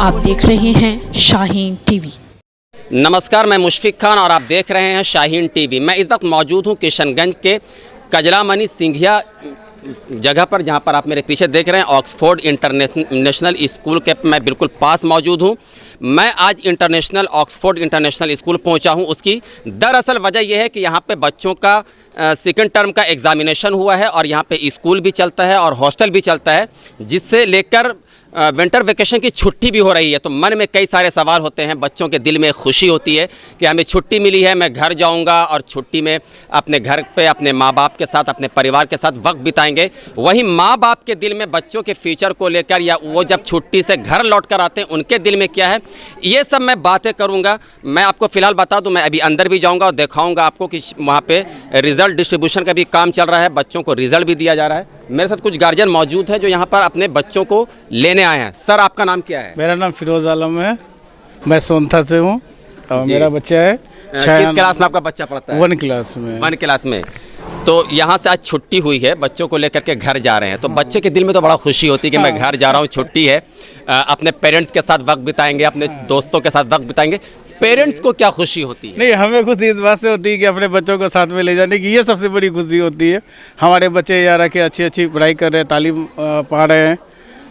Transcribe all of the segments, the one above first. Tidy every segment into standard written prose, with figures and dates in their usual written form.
आप देख रहे हैं शाहीन टीवी। नमस्कार, मैं मुशफिक खान और आप देख रहे हैं शाहीन टीवी। मैं इस वक्त मौजूद हूं किशनगंज के कजलामणि सिंघिया जगह पर, जहां पर आप मेरे पीछे देख रहे हैं ऑक्सफोर्ड इंटरनेशनल स्कूल के मैं बिल्कुल पास मौजूद हूं। मैं आज ऑक्सफोर्ड इंटरनेशनल स्कूल पहुंचा हूं। उसकी दरअसल वजह यह है कि यहां पे बच्चों का सेकंड टर्म का एग्ज़ामिनेशन हुआ है और यहां पे स्कूल भी चलता है और हॉस्टल भी चलता है, जिससे लेकर विंटर वेकेशन की छुट्टी भी हो रही है। तो मन में कई सारे सवाल होते हैं, बच्चों के दिल में खुशी होती है कि हमें छुट्टी मिली है, मैं घर जाऊंगा और छुट्टी में अपने घर पे अपने माँ बाप के साथ, अपने परिवार के साथ वक्त बिताएंगे। वहीं माँ बाप के दिल में बच्चों के फ्यूचर को लेकर, या वो जब छुट्टी से घर लौट कर आते हैं उनके दिल में क्या है, ये सब मैं बातें करूँगा। मैं आपको फ़िलहाल बता दूँ, मैं अभी अंदर भी जाऊँगा और दिखाऊँगा आपको कि वहाँ पर रिज़ल्ट डिस्ट्रीब्यूशन का भी काम चल रहा है, बच्चों को रिज़ल्ट भी दिया जा रहा है। मेरे साथ कुछ गार्जियन मौजूद हैं जो यहाँ पर अपने बच्चों को लेने आए हैं। सर, आपका नाम क्या है? मेरा नाम फिरोज आलम है, मैं सोनथा से हूँ और मेरा बच्चा है। किस क्लास में आपका बच्चा पढ़ता है? 1 क्लास में। 1 क्लास में। तो यहाँ से आज छुट्टी हुई है, बच्चों को लेकर के घर जा रहे हैं, तो बच्चे के दिल में तो बड़ा खुशी होती है कि मैं घर जा रहा हूँ, छुट्टी है, अपने पेरेंट्स के साथ वक्त बिताएंगे, अपने दोस्तों के साथ वक्त बिताएंगे। पेरेंट्स को क्या खुशी होती है? नहीं, हमें खुशी इस बात से होती है कि अपने बच्चों को साथ में ले जाने की, ये सबसे बड़ी खुशी होती है। हमारे बच्चे यहाँ रह के अच्छी पढ़ाई कर रहे हैं, तालीम पा रहे हैं।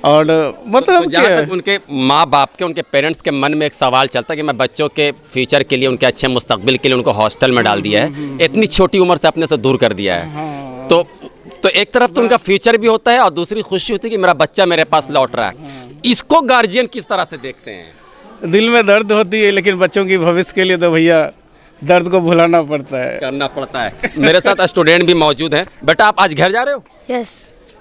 और मतलब जहाँ तक उनके माँ बाप के, उनके पेरेंट्स के मन में एक सवाल चलता है कि मैं बच्चों के फ्यूचर के लिए, उनके अच्छे मुस्तकबिल के लिए उनको हॉस्टल में डाल दिया है, इतनी छोटी उम्र से अपने से दूर कर दिया है। तो एक तरफ तो उनका फ्यूचर भी होता है और दूसरी खुशी होती है कि मेरा बच्चा मेरे पास लौट रहा है। इसको गार्जियन किस तरह से देखते हैं? दिल में दर्द होती है, लेकिन बच्चों की भविष्य के लिए तो भैया दर्द को भुलाना पड़ता है, करना पड़ता है। मेरे साथ स्टूडेंट भी मौजूद हैं। बेटा, आप आज घर जा रहे हो? यस।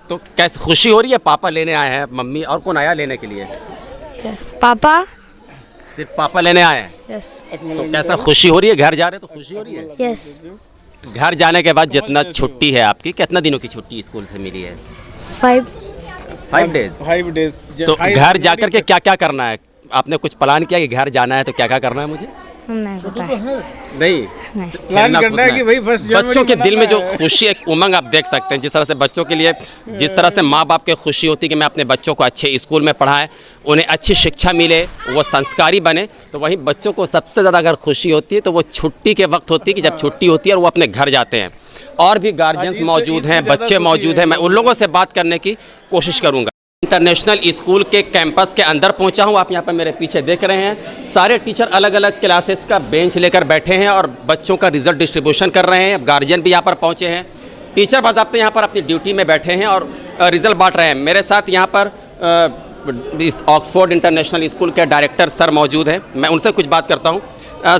तो कैसे खुशी हो रही है? पापा लेने आए हैं, मम्मी और कौन आया लेने के लिए? पापा। सिर्फ पापा लेने आए हैं? यस। तो कैसा खुशी हो रही है? घर जा रहे हो तो खुशी हो रही है? यस। घर जाने के बाद जितना छुट्टी है आपकी, कितना दिनों की छुट्टी स्कूल से मिली है? 5 डेज। 5 डेज। तो घर जाकर के क्या क्या करना है? आपने कुछ प्लान किया कि घर जाना है तो क्या क्या करना है? मुझे नहीं पता है। नहीं प्लान करना है कि भाई फर्स्ट बच्चों के दिल में जो खुशी, एक उमंग आप देख सकते हैं, जिस तरह से बच्चों के लिए, जिस तरह से माँ बाप के खुशी होती है कि मैं अपने बच्चों को अच्छे स्कूल में पढ़ाएं, उन्हें अच्छी शिक्षा मिले, वो संस्कारी बने, तो वहीं बच्चों को सबसे ज़्यादा अगर खुशी होती है तो वो छुट्टी के वक्त होती है, कि जब छुट्टी होती है और वो अपने घर जाते हैं। और भी गार्जियंस मौजूद हैं, बच्चे मौजूद हैं, मैं उन लोगों से बात करने की कोशिश करूँगा। इंटरनेशनल स्कूल के कैंपस के अंदर पहुंचा हूं। आप यहां पर मेरे पीछे देख रहे हैं, सारे टीचर अलग अलग क्लासेस का बेंच लेकर बैठे हैं और बच्चों का रिजल्ट डिस्ट्रीब्यूशन कर रहे हैं। गार्जियन भी यहां पर पहुंचे हैं, टीचर बाज़ाब्ते यहां पर अपनी ड्यूटी में बैठे हैं और रिजल्ट बांट रहे हैं। मेरे साथ यहां पर इस ऑक्सफोर्ड इंटरनेशनल स्कूल के डायरेक्टर सर मौजूद हैं, मैं उनसे कुछ बात करता हूँ।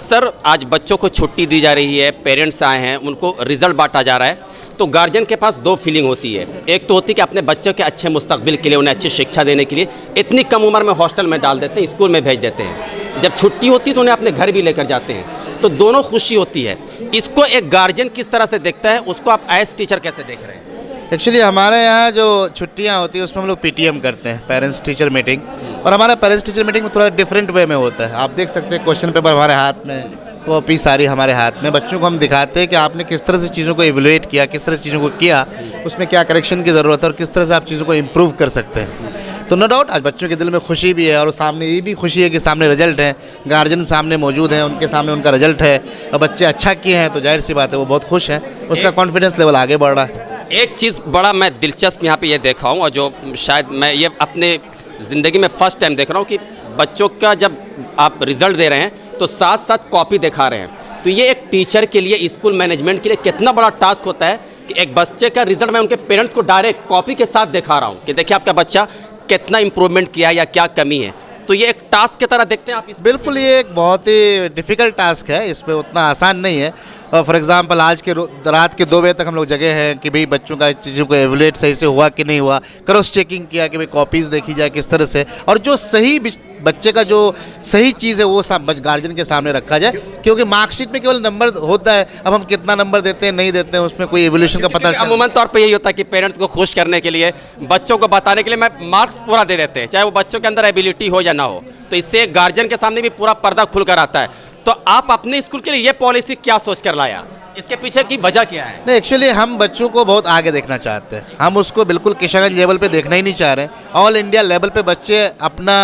सर, आज बच्चों को छुट्टी दी जा रही है, पेरेंट्स आए हैं, उनको रिजल्ट बांटा जा रहा है, तो गार्जियन के पास 2 फीलिंग होती है। एक तो होती है कि अपने बच्चों के अच्छे मुस्तकबिल के लिए, उन्हें अच्छी शिक्षा देने के लिए इतनी कम उम्र में हॉस्टल में डाल देते हैं, स्कूल में भेज देते हैं, जब छुट्टी होती है तो उन्हें अपने घर भी लेकर जाते हैं, तो दोनों खुशी होती है। इसको एक गार्जियन किस तरह से देखता है, उसको आप एज टीचर कैसे देख रहे हैं? एक्चुअली हमारे यहाँ जो छुट्टियाँ होती है उसमें हम लोग पीटीएम करते हैं, पेरेंट्स टीचर मीटिंग, और हमारा पेरेंट्स टीचर मीटिंग में थोड़ा डिफरेंट वे में होता है। आप देख सकते हैं क्वेश्चन पेपर हमारे हाथ में, कॉपी सारी हमारे हाथ में, बच्चों को हम दिखाते हैं कि आपने किस तरह से चीज़ों को इवैल्यूएट किया, किस तरह से चीज़ों को किया, उसमें क्या करेक्शन की ज़रूरत है और किस तरह से आप चीज़ों को इम्प्रूव कर सकते हैं। तो नो डाउट आज बच्चों के दिल में खुशी भी है और सामने ये भी खुशी है कि सामने रिजल्ट है, गार्जियन सामने मौजूद हैं, उनके सामने उनका रिजल्ट है और बच्चे अच्छा किए हैं, तो जाहिर सी बात है वो बहुत खुश हैं, उसका कॉन्फिडेंस लेवल आगे बढ़ रहा है। एक चीज़ बड़ा मैं दिलचस्प यहाँ पे ये देखा हूँ, और जो शायद मैं ये अपने ज़िंदगी में फ़र्स्ट टाइम देख रहा हूँ, कि बच्चों का जब आप रिज़ल्ट दे रहे हैं तो साथ साथ कॉपी दिखा रहे हैं। तो ये एक टीचर के लिए, स्कूल मैनेजमेंट के लिए कितना बड़ा टास्क होता है कि एक बच्चे का रिज़ल्ट मैं उनके पेरेंट्स को डायरेक्ट कॉपी के साथ दिखा रहा हूँ कि देखिए आपका बच्चा कितना इंप्रूवमेंट किया या क्या कमी है। तो ये एक टास्क की तरह देखते हैं आप? बिल्कुल, ये एक बहुत ही डिफ़िकल्ट टास्क है, इसमें उतना आसान नहीं है। फॉर एग्जांपल आज के रात के 2 बजे तक हम लोग जगह हैं कि भाई बच्चों का चीज़ों को एवलुएट सही से हुआ कि नहीं हुआ, क्रॉस चेकिंग किया कि भाई कॉपीज़ देखी जाए किस तरह से, और जो सही बच्चे का जो सही चीज़ है वो गार्जियन के सामने रखा जाए, क्योंकि मार्कशीट में केवल नंबर होता है, अब हम कितना नंबर देते हैं नहीं देते हैं उसमें कोई एवोल्यूशन का पता नहीं। अमूमन तौर पे यही होता है कि पेरेंट्स को खुश करने के लिए, बच्चों को बताने के लिए मैं मार्क्स पूरा दे देते हैं, चाहे वो बच्चों के अंदर एबिलिटी हो या ना हो, तो इससे गार्जियन के सामने भी पूरा पर्दा खुल कर आता है। तो आप अपने स्कूल के लिए ये पॉलिसी क्या सोच कर लाया? इसके पीछे की वजह क्या है? नहीं, एक्चुअली हम बच्चों को बहुत आगे देखना चाहते हैं। हम उसको बिल्कुल किशनगंज लेवल पे देखना ही नहीं चाह रहे हैं। ऑल इंडिया लेवल पे बच्चे अपना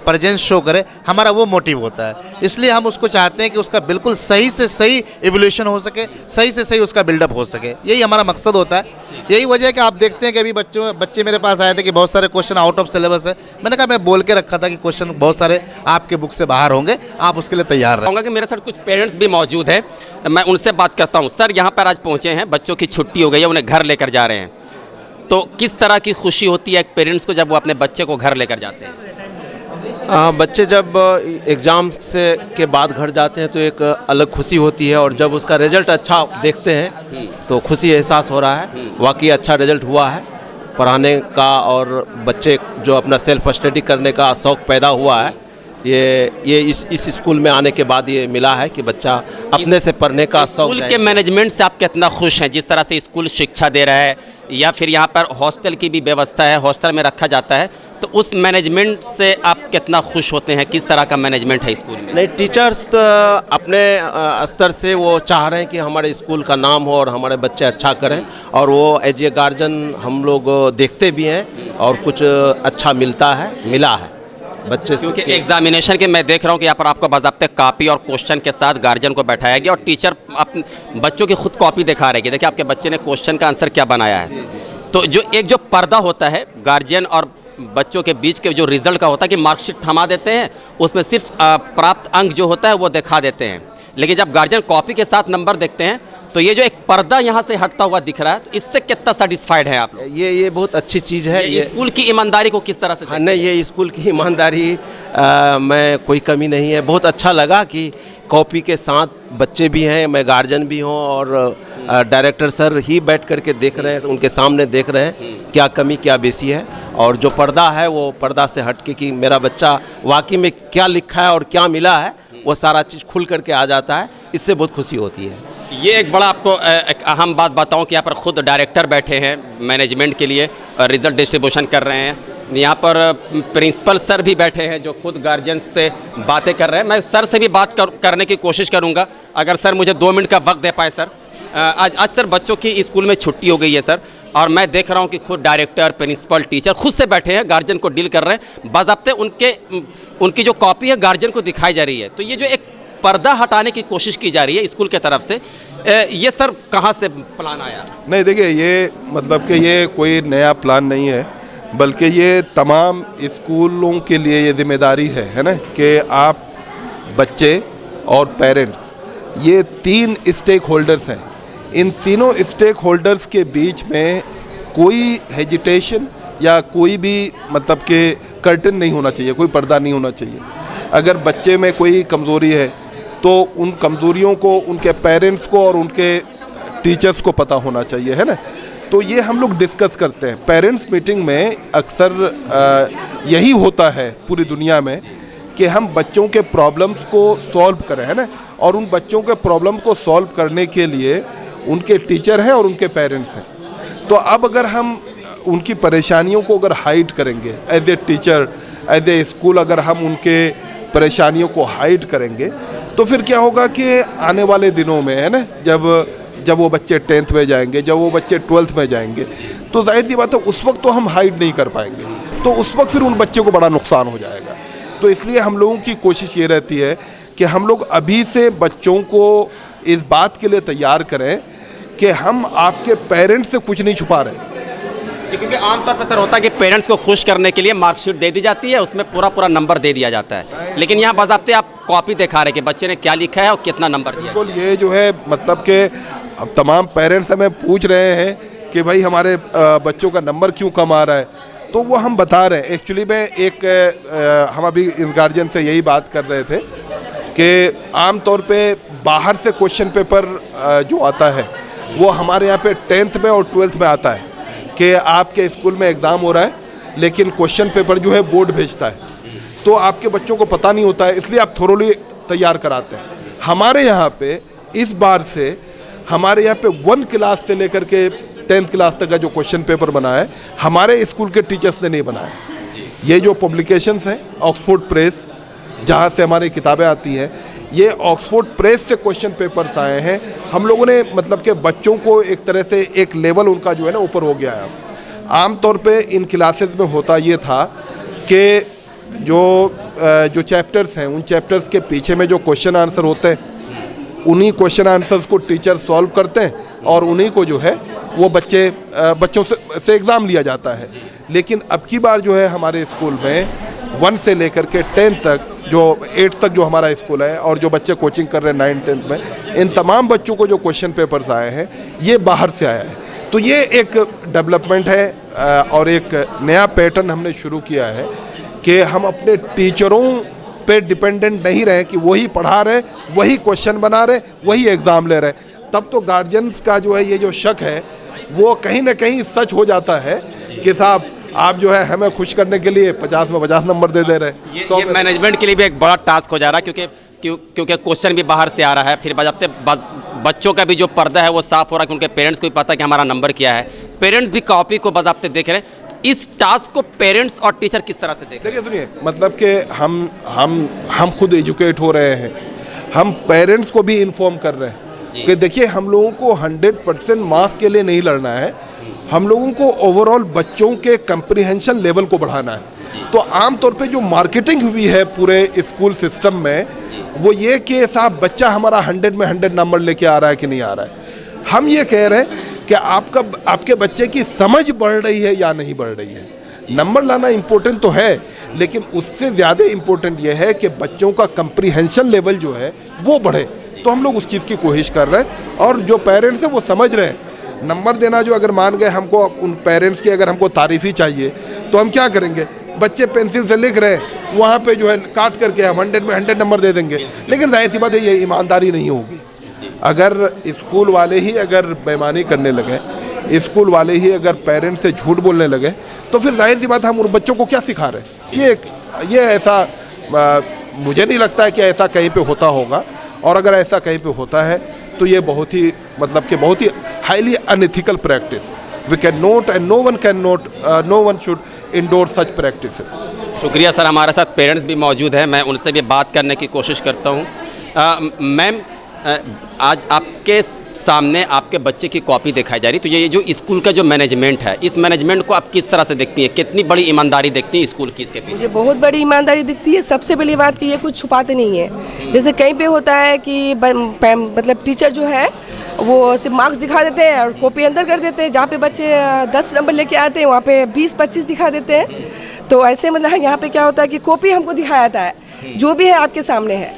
प्रेजेंस शो करें, हमारा वो मोटिव होता है। इसलिए हम उसको चाहते हैं कि उसका बिल्कुल सही से सही इवोल्यूशन हो सके, सही से सही उसका बिल्डअप हो सके, यही हमारा मकसद होता है। यही वजह है कि आप देखते हैं कि अभी बच्चे मेरे पास आए थे कि बहुत सारे क्वेश्चन आउट ऑफ सिलेबस है। मैंने कहा मैं बोल के रखा था कि क्वेश्चन बहुत सारे आपके बुक से बाहर होंगे, आप उसके लिए तैयार रहें। कहूँगा कि मेरे साथ कुछ पेरेंट्स भी मौजूद हैं, मैं उनसे बात करता हूँ। सर, यहाँ पर आज पहुँचे हैं, बच्चों की छुट्टी हो गई है, उन्हें घर लेकर जा रहे हैं, तो किस तरह की खुशी होती है एक पेरेंट्स को जब वो अपने बच्चे को घर लेकर जाते हैं? बच्चे जब एग्ज़ाम से के बाद घर जाते हैं तो एक अलग खुशी होती है, और जब उसका रिज़ल्ट अच्छा देखते हैं तो खुशी एहसास हो रहा है, वाकई अच्छा रिज़ल्ट हुआ है पढ़ाने का, और बच्चे जो अपना सेल्फ स्टडी करने का शौक़ पैदा हुआ है, ये इस स्कूल में आने के बाद ये मिला है कि बच्चा अपने से पढ़ने का शौक़। स्कूल के मैनेजमेंट से आप कितना खुश हैं, जिस तरह से स्कूल शिक्षा दे रहा है, या फिर यहाँ पर हॉस्टल की भी व्यवस्था है, हॉस्टल में रखा जाता है, तो उस मैनेजमेंट से आप कितना खुश होते हैं? किस तरह का मैनेजमेंट है स्कूल में? नहीं, टीचर्स तो अपने स्तर से वो चाह रहे हैं कि हमारे स्कूल का नाम हो और हमारे बच्चे अच्छा करें, और वो एज ए गार्जियन हम लोग देखते भी हैं और कुछ अच्छा मिला है बच्चे से। क्योंकि एग्जामिनेशन के मैं देख रहा हूँ कि यहाँ पर आपको बाज़ाब्ते कॉपी और क्वेश्चन के साथ गार्जियन को बैठाया गया, और टीचर बच्चों की खुद कॉपी दिखा रहे हैं कि देखिए आपके बच्चे ने क्वेश्चन का आंसर क्या बनाया है। तो जो पर्दा होता है गार्जियन और बच्चों के बीच के जो रिजल्ट का होता है कि मार्कशीट थमा देते हैं, उसमें सिर्फ प्राप्त अंक जो होता है वो दिखा देते हैं, लेकिन जब गार्जियन कॉपी के साथ नंबर देखते हैं तो ये जो एक पर्दा यहाँ से हटता हुआ दिख रहा है, तो इससे कितना सेटिस्फाइड है आप लोग? ये बहुत अच्छी चीज़ है। ये स्कूल की ईमानदारी को किस तरह से? हाँ, नहीं, ये स्कूल की ईमानदारी में कोई कमी नहीं है। बहुत अच्छा लगा कि कॉपी के साथ बच्चे भी हैं, मैं गार्जियन भी हूँ, और डायरेक्टर सर ही बैठ करके देख रहे हैं, उनके सामने देख रहे हैं क्या कमी क्या बेसी है, और जो पर्दा है वो पर्दा से हट के कि मेरा बच्चा वाकई में क्या लिखा है और क्या मिला है, वो सारा चीज़ खुल करके आ जाता है, इससे बहुत खुशी होती है। ये एक बड़ा आपको एक अहम बात बताऊं कि यहाँ पर खुद डायरेक्टर बैठे हैं मैनेजमेंट के लिए, रिज़ल्ट डिस्ट्रीब्यूशन कर रहे हैं। यहाँ पर प्रिंसिपल सर भी बैठे हैं जो खुद गार्जियन से बातें कर रहे हैं। मैं सर से भी बात करने की कोशिश करूँगा, अगर सर मुझे 2 मिनट का वक्त दे पाए। सर, आज सर बच्चों की स्कूल में छुट्टी हो गई है सर, और मैं देख रहा हूँ कि खुद डायरेक्टर, प्रिंसिपल, टीचर खुद से बैठे हैं, गार्जियन को डील कर रहे हैं, बाज़ाब्ते उनकी जो कॉपी है गार्जियन को दिखाई जा रही है। तो ये जो एक पर्दा हटाने की कोशिश की जा रही है स्कूल के तरफ से, ये सर कहाँ से प्लान आया? नहीं, देखिए, ये मतलब कि ये कोई नया प्लान नहीं है, बल्कि ये तमाम स्कूलों के लिए ये जिम्मेदारी है ना, कि आप बच्चे और पेरेंट्स, ये 3 स्टेक होल्डर्स हैं। इन तीनों स्टेक होल्डर्स के बीच में कोई हेजिटेशन या कोई भी मतलब कि कर्टन नहीं होना चाहिए, कोई पर्दा नहीं होना चाहिए। अगर बच्चे में कोई कमज़ोरी है तो उन कमज़ोरियों को उनके पेरेंट्स को और उनके टीचर्स को पता होना चाहिए, है ना। तो ये हम लोग डिस्कस करते हैं पेरेंट्स मीटिंग में। अक्सर यही होता है पूरी दुनिया में कि हम बच्चों के प्रॉब्लम्स को सॉल्व करें, है ना, और उन बच्चों के प्रॉब्लम को सॉल्व करने के लिए उनके टीचर हैं और उनके पेरेंट्स हैं। तो अब अगर हम उनकी परेशानियों को अगर हाइड करेंगे as a teacher, as a school, अगर हम उनके परेशानियों को हाइड करेंगे तो फिर क्या होगा कि आने वाले दिनों में, है ना, जब वो बच्चे 10th में जाएंगे, जब वो बच्चे 12th में जाएंगे, तो जाहिर सी बात है उस वक्त तो हम हाइड नहीं कर पाएंगे, तो उस वक्त फिर उन बच्चों को बड़ा नुकसान हो जाएगा। तो इसलिए हम लोगों की कोशिश ये रहती है कि हम लोग अभी से बच्चों को इस बात के लिए तैयार करें कि हम आपके पेरेंट्स से कुछ नहीं छुपा रहे। क्योंकि आमतौर पर सर होता है कि पेरेंट्स को खुश करने के लिए मार्कशीट दे दी जाती है, उसमें पूरा नंबर दे दिया जाता है, लेकिन यहाँ बाज़ाब्ते आप कॉपी दिखा रहे हैं कि बच्चे ने क्या लिखा है और कितना नंबर दिया है। बिल्कुल, ये जो है मतलब कि अब तमाम पेरेंट्स हमें पूछ रहे हैं कि भाई हमारे बच्चों का नंबर क्यों कम आ रहा है, तो वो हम बता रहे हैं। एक्चुअली में हम अभी इस गार्जियन से यही बात कर रहे थे कि आम तौर पे बाहर से क्वेश्चन पेपर जो आता है वो हमारे यहाँ पे 10th में और 12th में आता है कि आपके स्कूल में एग्ज़ाम हो रहा है, लेकिन क्वेश्चन पेपर जो है बोर्ड भेजता है, तो आपके बच्चों को पता नहीं होता है, इसलिए आप थोरोली तैयार कराते हैं। हमारे यहाँ पे इस बार से हमारे यहाँ पे 1 क्लास से लेकर के 10th क्लास तक का जो क्वेश्चन पेपर बना है हमारे स्कूल के टीचर्स ने नहीं बनाया। ये जो पब्लिकेशंस हैं, ऑक्सफोर्ड प्रेस, जहाँ से हमारी किताबें आती हैं, ये ऑक्सफोर्ड प्रेस से क्वेश्चन पेपर्स आए हैं। हम लोगों ने मतलब कि बच्चों को एक तरह से एक लेवल उनका जो है ना ऊपर हो गया है। आम तौर पे इन क्लासेस में होता ये था कि जो चैप्टर्स हैं, उन चैप्टर्स के पीछे में जो क्वेश्चन आंसर होते हैं, उन्हीं क्वेश्चन आंसर्स को टीचर सॉल्व करते हैं और उन्हीं को जो है वो बच्चों से एग्ज़ाम लिया जाता है। लेकिन अब की बार जो है हमारे स्कूल में 1 से लेकर के 10 तक, जो 8 तक जो हमारा स्कूल है और जो बच्चे कोचिंग कर रहे हैं 9, 10 में, इन तमाम बच्चों को जो क्वेश्चन पेपर्स आए हैं ये बाहर से आया है। तो ये एक डेवलपमेंट है और एक नया पैटर्न हमने शुरू किया है कि हम अपने टीचरों पे डिपेंडेंट नहीं रहे कि वही पढ़ा रहे, वही क्वेश्चन बना रहे, वही एग्ज़ाम ले रहे। तब तो गार्जियंस का जो है ये जो शक है वो कहीं ना कहीं सच हो जाता है कि साहब आप जो है हमें खुश करने के लिए 50 में 50 नंबर दे दे रहे। ये मैनेजमेंट के लिए भी एक बड़ा टास्क हो जा रहा है, क्योंकि क्वेश्चन भी बाहर से आ रहा है। फिर बच्चों का भी जो पर्दा है वो साफ हो रहा है कि उनके पेरेंट्स को भी पता है कि हमारा नंबर क्या है। पेरेंट्स भी कॉपी को बाज़ाब्ते देख रहे हैं। इस टास्क को पेरेंट्स और टीचर किस तरह से देखें? देखिए सुनिए, मतलब कि हम खुद एजुकेट हो रहे हैं, हम पेरेंट्स को भी इन्फॉर्म कर रहे हैं कि देखिए हम लोगों को 100% मार्क्स के लिए नहीं लड़ना है, हम लोगों को ओवरऑल बच्चों के कंप्रीहेंशन लेवल को बढ़ाना है। तो आमतौर पे जो मार्केटिंग हुई है पूरे स्कूल सिस्टम में वो ये कि साहब बच्चा हमारा 100 में 100 नंबर लेके आ रहा है कि नहीं आ रहा है। हम ये कह रहे हैं कि आपके बच्चे की समझ बढ़ रही है या नहीं बढ़ रही है। नंबर लाना इम्पोर्टेंट तो है, लेकिन उससे ज़्यादा इम्पोर्टेंट ये है कि बच्चों का कंप्रीहेंशन लेवल जो है वो बढ़े। तो हम लोग उस चीज़ की कोशिश कर रहे हैं और जो पेरेंट्स हैं वो समझ रहे हैं। नंबर देना जो अगर मान गए हमको, उन पेरेंट्स की अगर हमको तारीफ़ ही चाहिए तो हम क्या करेंगे, बच्चे पेंसिल से लिख रहे हैं, वहाँ पे जो है काट करके हम 100 में 100 नंबर दे देंगे। लेकिन जाहिर सी बात है ये ईमानदारी नहीं होगी। अगर स्कूल वाले ही अगर बेईमानी करने लगे, स्कूल वाले ही अगर पेरेंट्स से झूठ बोलने लगे, तो फिर जाहिर सी बात है हम उन बच्चों को क्या सिखा रहे हैं। ये ऐसा मुझे नहीं लगता है कि ऐसा कहीं पे होता होगा, और अगर ऐसा कहीं पे होता है तो ये बहुत ही मतलब कि बहुत ही highly unethical practice. We can not and no one should endorse such practices. शुक्रिया सर, हमारे साथ पेरेंट्स भी मौजूद हैं, मैं उनसे भी बात करने की कोशिश करता हूँ। मैम, आज आपके सामने आपके बच्चे की कॉपी दिखाई जा रही, तो ये जो स्कूल का जो मैनेजमेंट है, इस मैनेजमेंट को आप किस तरह से देखती हैं? कितनी बड़ी ईमानदारी देखती हैं स्कूल की इसके पीछे? मुझे बहुत बड़ी ईमानदारी दिखती है। सबसे बड़ी बात कि ये कुछ छुपाते नहीं है। जैसे कहीं पे होता है कि मतलब टीचर जो है वो सिर्फ मार्क्स दिखा देते हैं और कॉपी अंदर कर देते हैं। जहाँ पे बच्चे 10 नंबर लेके आते हैं वहाँ पे 20-25 दिखा देते हैं। तो ऐसे मतलब यहाँ पे क्या होता है कि कॉपी हमको दिखाया जाता है, जो भी है आपके सामने है।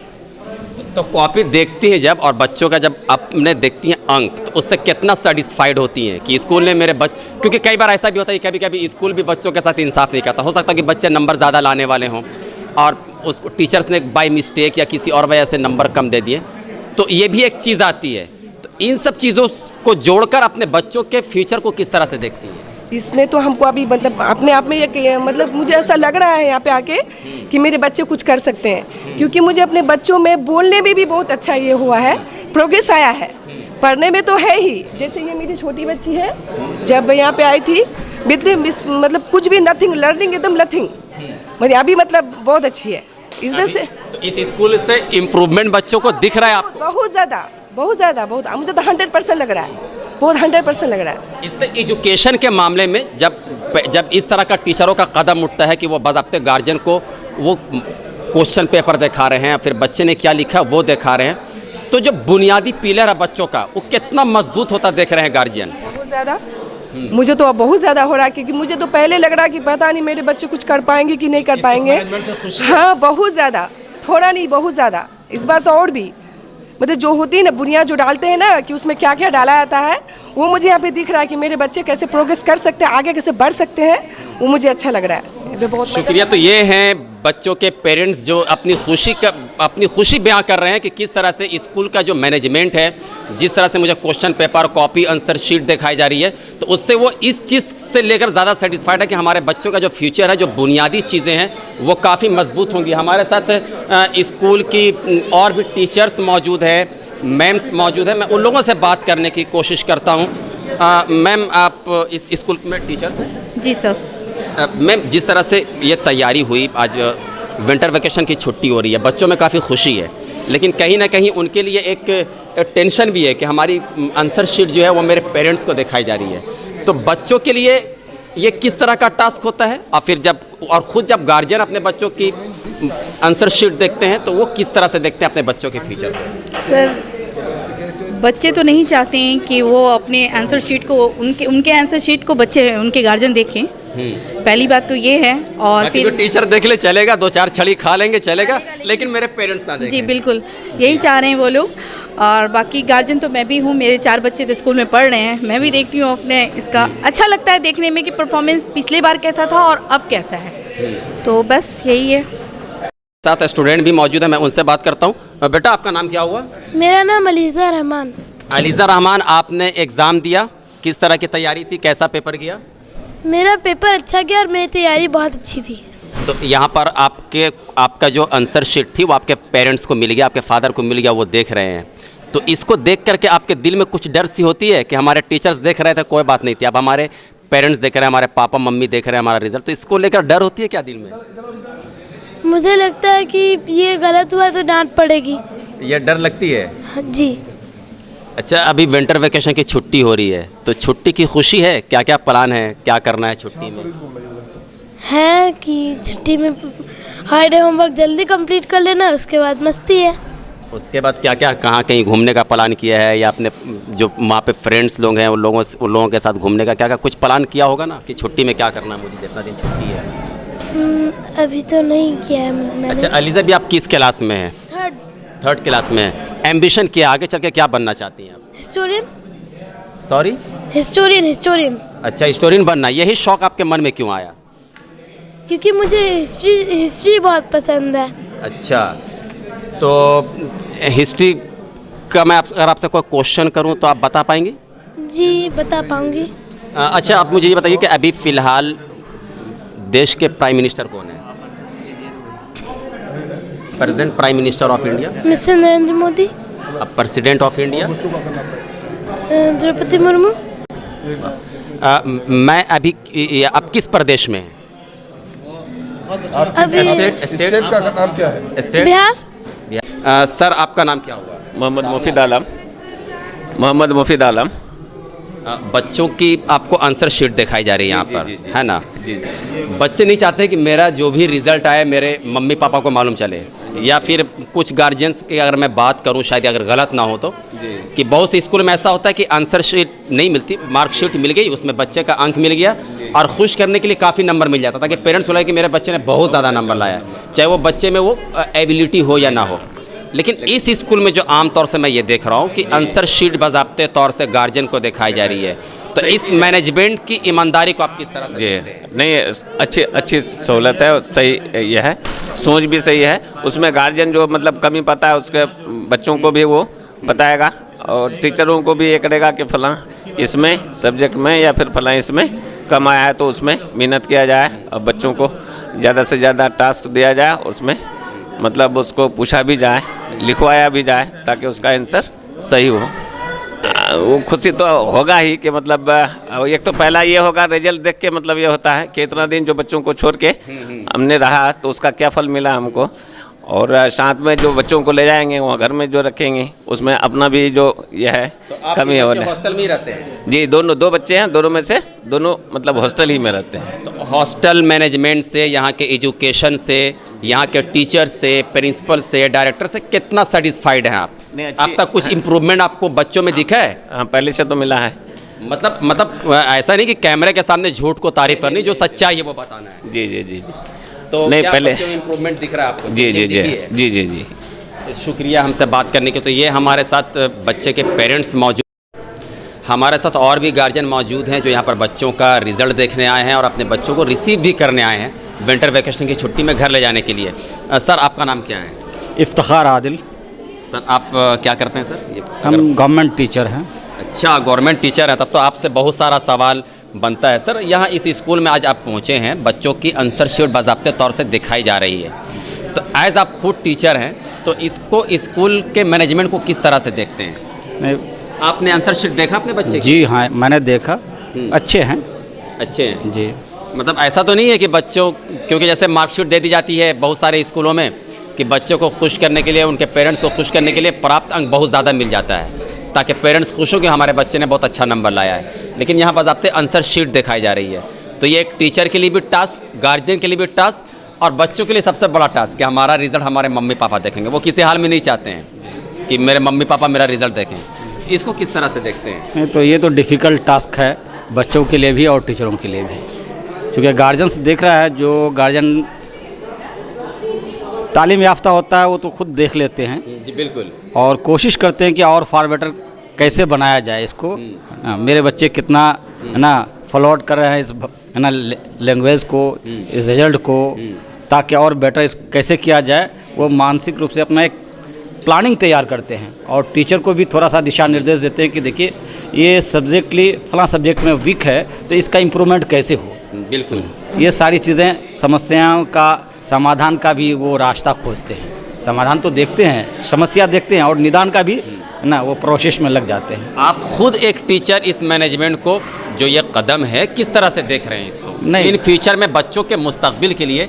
तो कॉपी देखती हैं जब, और बच्चों का जब अपने देखती हैं अंक, तो उससे कितना सेटिस्फाइड होती हैं कि स्कूल ने मेरे क्योंकि कई बार ऐसा भी होता है कि कभी स्कूल भी बच्चों के साथ इंसाफ नहीं करता। हो सकता है कि बच्चे नंबर ज़्यादा लाने वाले हों और उसको टीचर्स ने बाय मिस्टेक या किसी और वजह से नंबर कम दे दिए, तो ये भी एक चीज़ आती है। तो इन सब चीज़ों को जोड़कर अपने बच्चों के फ्यूचर को किस तरह से देखती हैं? इसमें तो हमको अभी मतलब अपने आप में ये मतलब मुझे ऐसा लग रहा है यहाँ पे आके कि मेरे बच्चे कुछ कर सकते हैं, क्योंकि मुझे अपने बच्चों में बोलने में भी बहुत अच्छा ये हुआ है, प्रोग्रेस आया है। पढ़ने में तो है ही। जैसे ये मेरी छोटी बच्ची है, जब यहाँ पे आई थी मतलब कुछ भी नथिंग, लर्निंग एकदम नथिंग, मतलब अभी मतलब बहुत अच्छी है। इसमें से तो इस स्कूल से इम्प्रूवमेंट बच्चों को दिख रहा है आपको? बहुत ज़्यादा मुझे तो 100% लग रहा है, बहुत 100% लग रहा है। इससे एजुकेशन के मामले में जब इस तरह का टीचरों का कदम उठता है कि वो बाकायदे गार्जियन को वो क्वेश्चन पेपर दिखा रहे हैं, फिर बच्चे ने क्या लिखा वो दिखा रहे हैं, तो जो बुनियादी पिलर है बच्चों का वो कितना मजबूत होता देख रहे हैं गार्जियन? बहुत ज़्यादा। मुझे तो अब बहुत ज़्यादा हो रहा है, क्योंकि मुझे तो पहले लग रहा कि पता नहीं मेरे बच्चे कुछ कर पाएंगे कि नहीं कर पाएंगे। हाँ, बहुत ज़्यादा, थोड़ा नहीं बहुत ज़्यादा। इस बार तो और भी मतलब जो होती है ना बुनियाद जो डालते हैं ना कि उसमें क्या क्या डाला जाता है, वो मुझे यहाँ पे दिख रहा है कि मेरे बच्चे कैसे प्रोग्रेस कर सकते हैं, आगे कैसे बढ़ सकते हैं, वो मुझे अच्छा लग रहा है। बहुत शुक्रिया। तो ये हैं बच्चों के पेरेंट्स जो अपनी खुशी बयां कर रहे हैं कि किस तरह से स्कूल का जो मैनेजमेंट है, जिस तरह से मुझे question paper, copy, answer sheet दिखाई जा रही है, तो उससे वो इस चीज़ से लेकर ज़्यादा सेटिस्फाइड है कि हमारे बच्चों का जो फ्यूचर है, जो बुनियादी चीज़ें हैं वो काफ़ी मजबूत होंगी। हमारे साथ स्कूल की और भी टीचर्स मौजूद है, मैम्स मौजूद है, मैं उन लोगों से बात करने की कोशिश करता हूँ। मैम, आप इस स्कूल में टीचर्स हैं? जी सर। मैम, जिस तरह से ये तैयारी हुई, आज विंटर वेकेशन की छुट्टी हो रही है, बच्चों में काफ़ी खुशी है, लेकिन कहीं ना कहीं उनके लिए एक टेंशन भी है कि हमारी आंसर शीट जो है वो मेरे पेरेंट्स को दिखाई जा रही है। तो बच्चों के लिए ये किस तरह का टास्क होता है, और फिर खुद जब गार्जियन अपने बच्चों की आंसर शीट देखते हैं तो वो किस तरह से देखते हैं अपने बच्चों के फ्यूचर को? सर, बच्चे तो नहीं चाहते हैं कि वो अपने आंसर शीट को उनके आंसर शीट को बच्चे उनके गार्जियन देखें। पहली बात तो ये है। और फिर टीचर देख ले चलेगा, 2-4 छड़ी खा लेंगे चलेगा, लेकिन मेरे पेरेंट्स ना देखें। जी बिल्कुल, यही चाह रहे हैं वो लोग। और बाकी गार्जियन तो मैं भी हूँ, मेरे 4 बच्चे तो स्कूल में पढ़ रहे हैं, मैं भी देखती हूँ अपने इसका अच्छा लगता है देखने में कि परफॉर्मेंस पिछले बार कैसा था और अब कैसा है। तो बस यही है। साथ स्टूडेंट भी मौजूद है, मैं उनसे बात करता हूँ। बेटा, आपका नाम क्या हुआ? मेरा नाम अलीज़ा रहमान। अलीज़ा रहमान, आपने एग्ज़ाम दिया, किस तरह की तैयारी थी, कैसा पेपर गया? मेरा पेपर अच्छा गया और मेरी तैयारी बहुत अच्छी थी। तो यहाँ पर आपका जो आंसर शीट थी वो आपके पेरेंट्स को मिल गया, आपके फादर को मिल गया, वो देख रहे हैं। तो इसको देख करके आपके दिल में कुछ डर सी होती है कि हमारे टीचर्स देख रहे थे, कोई बात नहीं थी, अब हमारे पेरेंट्स देख रहे हैं, हमारे पापा मम्मी देख रहे हैं हमारा रिजल्ट, तो इसको लेकर डर होती है क्या दिल में? मुझे लगता है कि ये गलत हुआ तो डांट पड़ेगी। ये डर लगती है? हाँ जी। अच्छा, अभी विंटर वेकेशन की छुट्टी हो रही है, तो छुट्टी की खुशी है? क्या क्या प्लान है, क्या करना है छुट्टी में? है कि छुट्टी में हॉलीडे होमवर्क जल्दी कंप्लीट कर लेना, उसके बाद मस्ती है। उसके बाद क्या क्या, कहाँ कहीं घूमने का प्लान किया है, या अपने जो वहाँ पे फ्रेंड्स लोग हैं उन लोगों के साथ घूमने का क्या क्या कुछ प्लान किया होगा ना, कि छुट्टी में क्या करना है मुझे जितना दिन छुट्टी है? अभी तो नहीं किया है मैंने। अच्छा अलीज़ा, भी आप किस क्लास में हैं? थर्ड क्लास में है। एम्बिशन किया, आगे चल के क्या बनना चाहती हैं आप? हिस्टोरियन। सॉरी? हिस्टोरियन। अच्छा, हिस्टोरियन बनना, यही शौक आपके मन में क्यों आया? क्योंकि मुझे हिस्ट्री बहुत पसंद है। अच्छा, तो हिस्ट्री का मैं अगर आपसे कोई क्वेश्चन करूं तो आप बता पाएंगे? जी बता पाऊंगी। अच्छा, आप मुझे ये बताइए कि अभी फ़िलहाल देश के प्राइम मिनिस्टर कौन है? Present prime minister of India? Mister Narendra Modi. अब president of India? Draupadi Murmu. मैं अभी आप किस प्रदेश में हैं? अभी स्टेट का नाम क्या है? स्टेट बिहार। सर, आपका नाम क्या हुआ? मोहम्मद मुफीद आलम। बच्चों की आपको आंसर शीट दिखाई जा रही है यहाँ पर, जी। है ना? जी। बच्चे नहीं चाहते कि मेरा जो भी रिजल्ट आए मेरे मम्मी पापा को मालूम चले, या फिर कुछ गार्जियंस की अगर मैं बात करूँ, शायद अगर गलत ना हो तो, कि बहुत से स्कूल में ऐसा होता है कि आंसर शीट नहीं मिलती, मार्कशीट मिल गई, उसमें बच्चे का अंक मिल गया और खुश करने के लिए काफ़ी नंबर मिल जाता था कि पेरेंट्स बोला कि मेरे बच्चे ने बहुत ज़्यादा नंबर लाया, चाहे वो बच्चे में वो एबिलिटी हो या ना हो। लेकिन इस स्कूल में जो आम तौर से मैं ये देख रहा हूँ कि आंसर शीट बाज़ाब्ते तौर से गार्जियन को दिखाई जा रही है, तो इस मैनेजमेंट की ईमानदारी को आप किस तरह से देखते हैं? नहीं, अच्छी सहूलत है, सही ये है, सोच भी सही है। उसमें गार्जियन जो मतलब कमी पाता है उसके बच्चों को भी वो बताएगा, और टीचरों को भी ये करेगा कि फलां इसमें सब्जेक्ट में या फिर फलां इसमें कम आया है तो उसमें मेहनत किया जाए, और बच्चों को ज़्यादा से ज़्यादा टास्क दिया जाए, उसमें मतलब उसको पूछा भी जाए, लिखवाया भी जाए, ताकि उसका आंसर सही हो। वो खुशी तो होगा ही कि मतलब एक तो पहला ये होगा रिजल्ट देख के, मतलब ये होता है कि इतना दिन जो बच्चों को छोड़ के हमने रहा तो उसका क्या फल मिला हमको, और साथ में जो बच्चों को ले जाएंगे वहाँ घर में जो रखेंगे उसमें अपना भी जो ये है कमी है। हॉस्टल में ही रहते हैं? जी, दो बच्चे हैं, दोनों में से दोनों मतलब हॉस्टल ही में रहते हैं। तो हॉस्टल मैनेजमेंट से, यहाँ के एजुकेशन से, यहाँ के टीचर से, प्रिंसिपल से, डायरेक्टर से कितना सेटिस्फाइड हैं आप? अब तक कुछ इम्प्रूवमेंट आपको बच्चों में दिखा है? हाँ, पहले से तो मिला है। मतलब ऐसा नहीं कि कैमरे के सामने झूठ को तारीफ करनी, जो सच्चाई है वो बताना है। जी। तो नहीं, क्या पहले बच्चों में इम्प्रूवमेंट दिख रहा है आपको? जी। शुक्रिया हमसे बात करने के। तो ये हमारे साथ बच्चे के पेरेंट्स मौजूद, हमारे साथ और भी गार्जियन मौजूद हैं जो यहाँ पर बच्चों का रिज़ल्ट देखने आए हैं और अपने बच्चों को रिसीव भी करने आए हैं विंटर वेकेशन की छुट्टी में घर ले जाने के लिए। सर, आपका नाम क्या है? इफ्तिखार आदिल। सर, आप क्या करते हैं सर? हम गवर्नमेंट टीचर हैं। अच्छा, गवर्नमेंट टीचर है, तब तो आपसे बहुत सारा सवाल बनता है। सर, यहाँ इस स्कूल में आज आप पहुँचे हैं, बच्चों की आंसर शीट बाज़ाब्ते तौर से दिखाई जा रही है, तो एज आप खुद टीचर हैं तो इसको स्कूल के मैनेजमेंट को किस तरह से देखते हैं? आपने आंसर शीट देखा अपने बच्चे की? जी हाँ, मैंने देखा, अच्छे हैं। अच्छे हैं जी। मतलब ऐसा तो नहीं है कि बच्चों, क्योंकि जैसे मार्कशीट दे दी जाती है बहुत सारे स्कूलों में कि बच्चों को खुश करने के लिए, उनके पेरेंट्स को खुश करने के लिए प्राप्त अंक बहुत ज़्यादा मिल जाता है, ताकि पेरेंट्स खुश हो कि हमारे बच्चे ने बहुत अच्छा नंबर लाया है। लेकिन यहाँ बाज़ाब्ते आंसर शीट दिखाई जा रही है। तो ये एक टीचर के लिए भी टास्क, गार्जियन के लिए भी टास्क और बच्चों के लिए सबसे बड़ा टास्क कि हमारा रिज़ल्ट हमारे मम्मी पापा देखेंगे। वो किसी हाल में नहीं चाहते हैं कि मेरे मम्मी पापा मेरा रिज़ल्ट देखें। इसको किस तरह से देखते हैं? तो ये तो डिफ़िकल्ट टास्क है बच्चों के लिए भी और टीचरों के लिए भी, क्योंकि गार्जियंस देख रहा है, जो गार्जियन तालीम याफ्ता होता है वो तो खुद देख लेते हैं जी बिल्कुल, और कोशिश करते हैं कि और फार बेटर कैसे बनाया जाए इसको। मेरे बच्चे कितना है ना फॉलोअप कर रहे हैं इस है ना लैंग्वेज को, इस रिजल्ट को, ताकि और बेटर कैसे किया जाए, वो मानसिक रूप से अपना एक प्लानिंग तैयार करते हैं और टीचर को भी थोड़ा सा दिशा निर्देश देते हैं कि देखिए ये सब्जेक्टली फलां सब्जेक्ट में वीक है तो इसका इम्प्रूवमेंट कैसे हो। बिल्कुल, ये सारी चीज़ें, समस्याओं का समाधान का भी वो रास्ता खोजते हैं। समाधान तो देखते हैं, समस्या देखते हैं और निदान का भी ना वो प्रोसेस में लग जाते हैं। आप खुद एक टीचर इस मैनेजमेंट को, जो ये कदम है, किस तरह से देख रहे हैं इसको? नहीं, इन फ्यूचर में बच्चों के मुस्तकबिल के लिए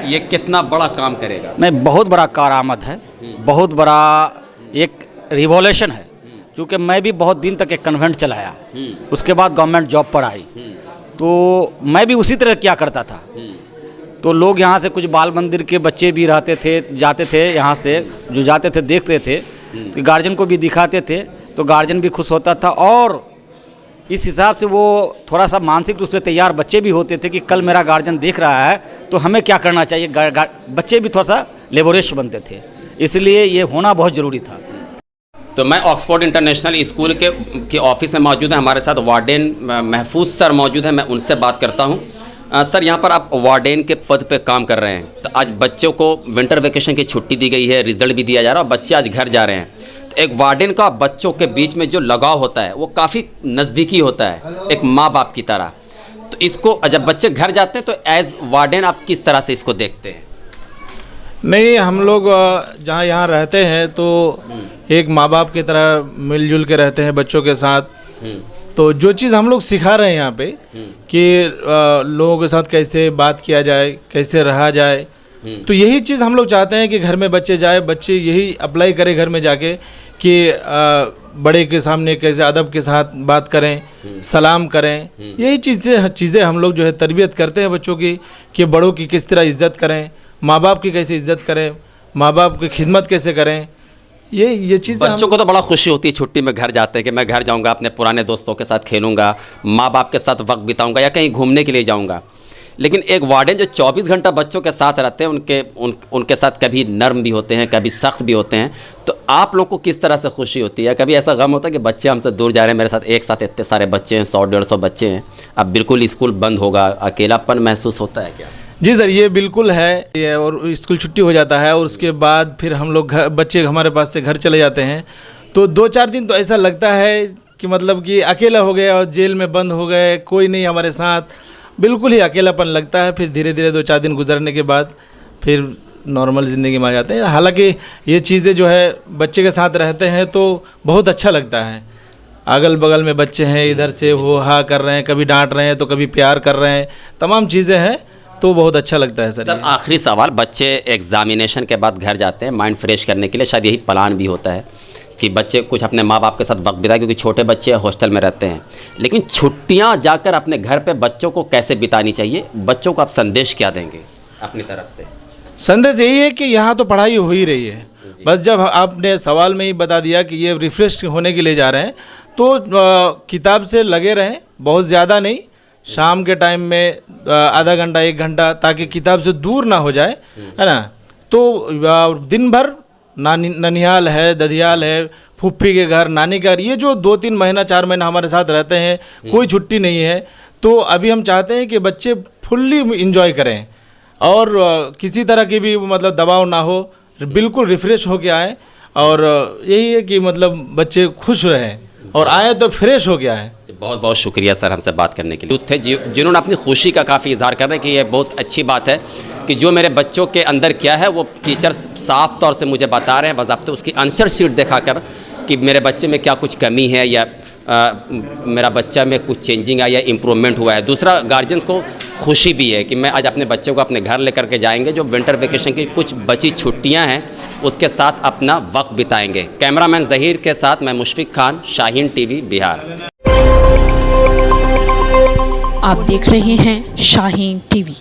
ये कितना बड़ा काम करेगा? नहीं, बहुत बड़ा कारआमद है, बहुत बड़ा एक रिवॉल्यूशन है। क्योंकि मैं भी बहुत दिन तक एक कन्वेंट चलाया, उसके बाद गवर्नमेंट जॉब पर आई, तो मैं भी उसी तरह क्या करता था। तो लोग यहाँ से कुछ बाल मंदिर के बच्चे भी रहते थे, जाते थे यहाँ से, जो जाते थे देखते थे, तो गार्जियन को भी दिखाते थे, तो गार्जियन भी खुश होता था और इस हिसाब से वो थोड़ा सा मानसिक रूप से तैयार बच्चे भी होते थे कि कल मेरा गार्जियन देख रहा है तो हमें क्या करना चाहिए। बच्चे भी थोड़ा सा लेबोरेश बनते थे, इसलिए ये होना बहुत ज़रूरी था। तो मैं ऑक्सफोर्ड इंटरनेशनल स्कूल के ऑफिस में मौजूद है, हमारे साथ वार्डन महफूज सर मौजूद हैं, मैं उनसे बात करता हूँ। सर, यहाँ पर आप वार्डन के पद पे काम कर रहे हैं, तो आज बच्चों को विंटर वेकेशन की छुट्टी दी गई है, रिजल्ट भी दिया जा रहा है और बच्चे आज घर जा रहे हैं। तो एक वार्डन का बच्चों के बीच में जो लगाव होता है वो काफ़ी नज़दीकी होता है, एक माँ बाप की तरह। तो इसको जब बच्चे घर जाते हैं तो एज वार्डन आप किस तरह से इसको देखते हैं? नहीं, हम लोग जहाँ यहाँ रहते हैं तो एक माँ बाप की तरह मिलजुल के रहते हैं बच्चों के साथ। तो जो चीज़ हम लोग सिखा रहे हैं यहाँ पे कि लोगों के साथ कैसे बात किया जाए, कैसे रहा जाए, तो यही चीज़ हम लोग चाहते हैं कि घर में बच्चे जाए, बच्चे यही अप्लाई करें घर में जाके कि बड़े के सामने कैसे अदब के साथ बात करें, सलाम करें। यही चीज़ें हम लोग जो है तरबियत करते हैं बच्चों की कि बड़ों की किस तरह इज़्ज़त करें, माँ बाप की कैसे इज़्ज़त करें, माँ बाप की खिदमत कैसे करें। ये चीज़ बच्चों को तो बड़ा खुशी होती है छुट्टी में घर जाते हैं कि मैं घर जाऊंगा, अपने पुराने दोस्तों के साथ खेलूंगा, माँ बाप के साथ वक्त बिताऊंगा या कहीं घूमने के लिए जाऊंगा। लेकिन एक वार्डन जो 24 घंटा बच्चों के साथ रहते हैं, उनके साथ कभी नर्म भी होते हैं, कभी सख्त भी होते हैं, तो आप लोगों को किस तरह से खुशी होती है? कभी ऐसा गम होता है कि बच्चे हमसे दूर जा रहे हैं, मेरे साथ एक साथ इतने सारे बच्चे हैं, 100-150 बच्चे हैं, अब बिल्कुल स्कूल बंद होगा, अकेलापन महसूस होता है क्या? जी सर, ये बिल्कुल है। और स्कूल छुट्टी हो जाता है और उसके बाद फिर हम लोग बच्चे हमारे पास से घर चले जाते हैं, तो 2-4 दिन तो ऐसा लगता है कि मतलब कि अकेला हो गया और जेल में बंद हो गए, कोई नहीं हमारे साथ, बिल्कुल ही अकेलापन लगता है। फिर धीरे धीरे 2-4 दिन गुजरने के बाद फिर नॉर्मल ज़िंदगी में आ जाते हैं। हालांकि ये चीज़ें जो है बच्चे के साथ रहते हैं तो बहुत अच्छा लगता है। अगल बगल में बच्चे हैं, इधर से वो हाँ कर रहे हैं, कभी डांट रहे हैं तो कभी प्यार कर रहे हैं, तमाम चीज़ें हैं, तो बहुत अच्छा लगता है सर। आखिरी सवाल, बच्चे एग्जामिनेशन के बाद घर जाते हैं माइंड फ्रेश करने के लिए, शायद यही प्लान भी होता है कि बच्चे कुछ अपने माँ बाप के साथ वक्त बिताएं, क्योंकि छोटे बच्चे हॉस्टल में रहते हैं। लेकिन छुट्टियाँ जाकर अपने घर पे बच्चों को कैसे बितानी चाहिए, बच्चों को आप संदेश क्या देंगे अपनी तरफ से? संदेश यही है कि यहाँ तो पढ़ाई हो ही रही है, बस जब आपने सवाल में ही बता दिया कि ये रिफ्रेश होने के लिए जा रहे हैं तो किताब से लगे रहें, बहुत ज़्यादा नहीं, शाम के टाइम में आधा घंटा 1 घंटा, ताकि किताब से दूर ना हो जाए, है ना। तो दिन भर ननिहाल है, ददियाल है, फूफी के घर, नानी के घर, ये जो 2-3 महीना 4 महीना हमारे साथ रहते हैं, कोई छुट्टी नहीं है, तो अभी हम चाहते हैं कि बच्चे फुल्ली इंजॉय करें और किसी तरह की भी मतलब दबाव ना हो, बिल्कुल रिफ्रेश होके आए। और यही है कि मतलब बच्चे खुश रहें और आए तो फ्रेश हो गया है। बहुत बहुत शुक्रिया सर हमसे बात करने के लिए। थे जिन्होंने अपनी खुशी का काफ़ी इजहार कर रहे हैं कि ये बहुत अच्छी बात है कि जो मेरे बच्चों के अंदर क्या है वो टीचर साफ तौर से मुझे बता रहे हैं, बज़ाब्ते उसकी आंसर शीट दिखाकर कि मेरे बच्चे में क्या कुछ कमी है या मेरा बच्चा में कुछ चेंजिंग आया, इम्प्रूवमेंट हुआ है। दूसरा, गार्जियंस को खुशी भी है कि मैं आज अपने बच्चों को अपने घर लेकर के जाएंगे, जो विंटर वेकेशन की कुछ बची छुट्टियां हैं उसके साथ अपना वक्त बिताएंगे। कैमरामैन ज़हीर के साथ मैं मुशफिक खान, शाहीन टीवी, बिहार। आप देख रहे हैं शाहीन टीवी।